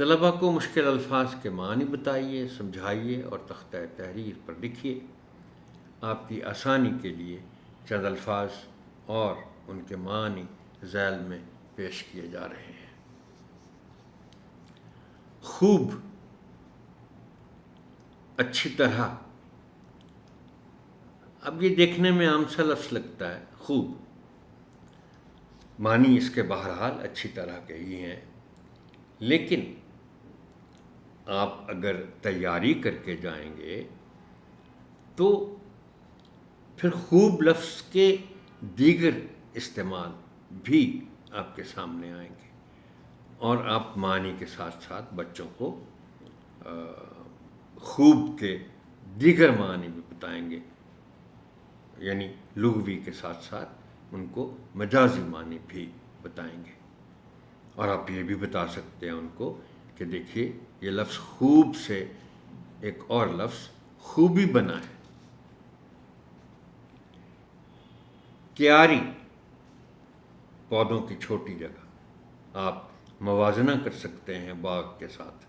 طلباء کو مشکل الفاظ کے معنی بتائیے، سمجھائیے اور تختہ تحریر پر لکھیے۔ آپ کی آسانی کے لیے چند الفاظ اور ان کے معنی ذیل میں پیش کیے جا رہے ہیں۔ خوب، اچھی طرح۔ اب یہ دیکھنے میں عام سا لفظ لگتا ہے، خوب، معنی اس کے بہرحال اچھی طرح کے ہی ہیں، لیکن آپ اگر تیاری کر کے جائیں گے تو پھر خوب لفظ کے دیگر استعمال بھی آپ کے سامنے آئیں گے، اور آپ معنی کے ساتھ ساتھ بچوں کو خوب کے دیگر معنی بھی بتائیں گے، یعنی لغوی کے ساتھ ساتھ ان کو مجازی معنی بھی بتائیں گے۔ اور آپ یہ بھی بتا سکتے ہیں ان کو کہ دیکھیے یہ لفظ خوب سے ایک اور لفظ خوبی بنا ہے۔ کیاری، پودوں کی چھوٹی جگہ۔ آپ موازنہ کر سکتے ہیں باغ کے ساتھ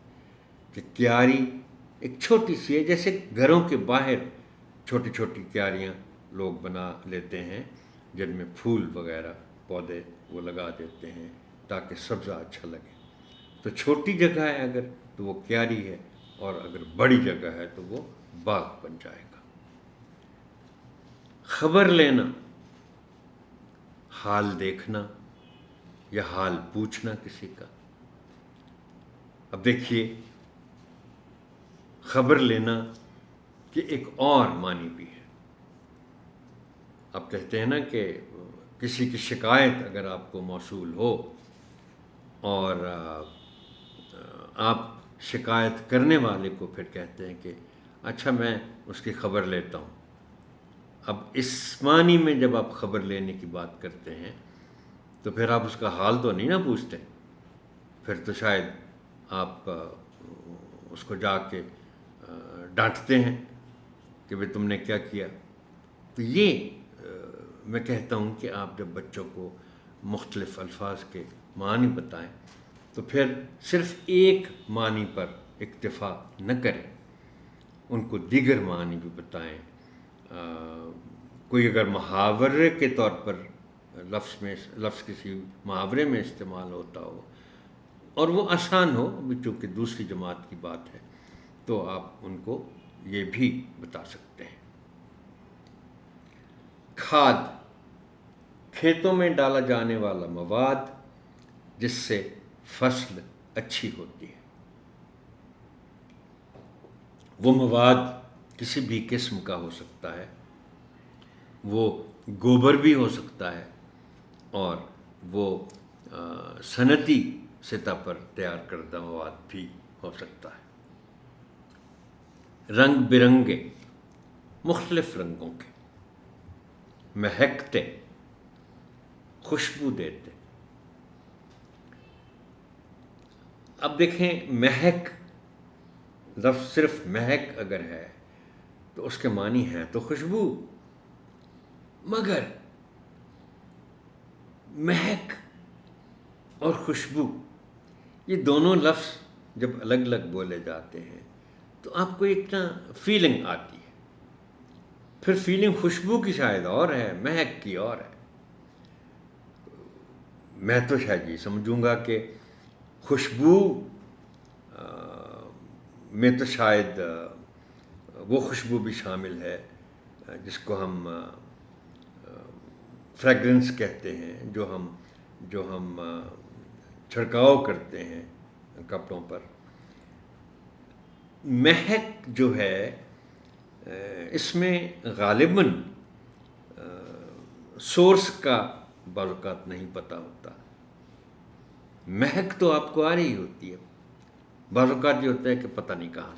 کہ کیاری ایک چھوٹی سی ہے، جیسے گھروں کے باہر چھوٹی چھوٹی کیاریاں لوگ بنا لیتے ہیں جن میں پھول وغیرہ پودے وہ لگا دیتے ہیں تاکہ سبزہ اچھا لگے۔ تو چھوٹی جگہ ہے اگر تو وہ کیاری ہے، اور اگر بڑی جگہ ہے تو وہ باغ بن جائے گا۔ خبر لینا، حال دیکھنا یا حال پوچھنا کسی کا۔ اب دیکھیے خبر لینا کہ ایک اور معنی بھی ہے۔ آپ کہتے ہیں نا کہ کسی کی شکایت اگر آپ کو موصول ہو اور آپ شکایت کرنے والے کو پھر کہتے ہیں کہ اچھا میں اس کی خبر لیتا ہوں۔ اب اس معنی میں جب آپ خبر لینے کی بات کرتے ہیں تو پھر آپ اس کا حال تو نہیں نہ پوچھتے، پھر تو شاید آپ اس کو جا کے ڈانٹتے ہیں کہ بھئی تم نے کیا کیا۔ تو یہ میں کہتا ہوں کہ آپ جب بچوں کو مختلف الفاظ کے معنی بتائیں تو پھر صرف ایک معنی پر اکتفا نہ کریں، ان کو دیگر معنی بھی بتائیں۔ کوئی اگر محاورے کے طور پر لفظ کسی محاورے میں استعمال ہوتا ہو اور وہ آسان ہو، ابھی چونکہ دوسری جماعت کی بات ہے، تو آپ ان کو یہ بھی بتا سکتے ہیں۔ کھاد، کھیتوں میں ڈالا جانے والا مواد جس سے فصل اچھی ہوتی ہے۔ وہ مواد کسی بھی قسم کا ہو سکتا ہے، وہ گوبر بھی ہو سکتا ہے اور وہ صنعتی سطح پر تیار کردہ مواد بھی ہو سکتا ہے۔ رنگ برنگے، مختلف رنگوں کے، مہکتے، خوشبو دیتے۔ اب دیکھیں مہک لفظ صرف مہک اگر ہے تو اس کے معنی ہیں تو خوشبو، مگر مہک اور خوشبو یہ دونوں لفظ جب الگ الگ بولے جاتے ہیں تو آپ کو ایک نا فیلنگ آتی ہے، پھر فیلنگ خوشبو کی شاید اور ہے، مہک کی اور ہے۔ میں تو شاید یہ سمجھوں گا کہ خوشبو میں تو شاید وہ خوشبو بھی شامل ہے جس کو ہم فریگرنس کہتے ہیں، جو ہم چھڑکاؤ کرتے ہیں کپڑوں پر۔ مہک جو ہے اس میں غالباً سورس کا بعض اوقات نہیں پتہ ہوتا۔ مہک تو آپ کو آ رہی ہوتی ہے، بعض اوقات یہ ہوتا ہے کہ پتہ نہیں کہاں